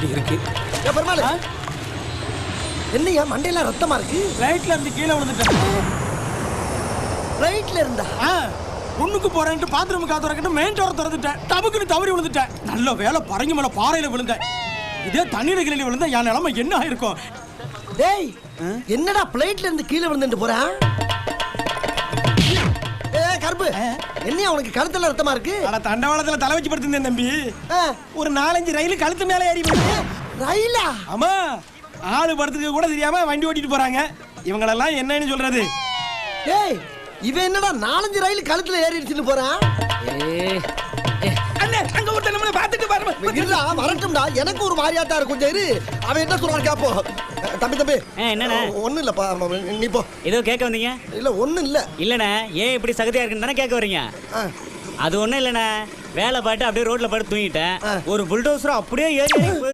இப்படி இருக்கு. பெருமாள் என்னையா மண்டையெல்லாம் ரத்தமா இருக்கு? ரைட்ல இருந்து கீழே விழுந்துட்டேன். ரைட்ல இருந்தா ஒண்ணுக்கு போறேன்ட்டு பாத்ரூம் காத்துறக்கிட்டு மெயின் டோர் திறந்துட்டேன். டபுக்குன்னு தவறி விழுந்துட்டேன். நல்ல வேலை பரங்கி மேல பாறையில விழுந்தேன். இதே தண்ணீர் கிளி விழுந்தா என் நிலைமை என்ன ஆயிருக்கும்? டேய் என்னடா பிளேட்ல இருந்து கீழே விழுந்துட்டு போறான்? கருப்பு என்னையா உனக்கு கழுத்துல ரத்தமா இருக்கு? அட தண்டவாளத்துல தலை வச்சு படுத்திருந்தேன் தம்பி. ஒரு 4-5 ரயில் கழுத்து மேல ஏறி ரயிலா? ஆமா, ஆளு படுத்துக்க கூட தெரியாம வண்டி ஓட்டிட்டு போறாங்க. இவங்களெல்லாம் என்னன்னு சொல்றது? டேய் இவன் என்னடா 4-5 ரயில் கழுத்துல ஏறிடுச்சுன்னு போறான்? அண்ணே அங்க ஒருத்தன் நம்மள பாத்துட்டு பாருங்க. இருடா வரட்டும்டா, எனக்கு ஒரு மாதிரியாட்டா இருக்கும். கொஞ்சம் இரு, அவன் என்ன சொல்றான் கேப்போ. தம்பி என்னண்ணே? ஒண்ணும் இல்லப்பா, நீ போ. ஏதோ கேட்க வந்தீங்க? இல்ல ஒண்ணும் இல்ல. இல்லண்ணே, ஏன் இப்படி சகதியா இருக்குன்னு தானே கேட்க வரீங்க? அது ஒண்ணும் இல்லண்ணே, வேலை பாட்டு அப்படியே ரோட்ல படுத்து தூங்கிட்டேன். ஒரு புல்டோசரும் அப்படியே ஏறி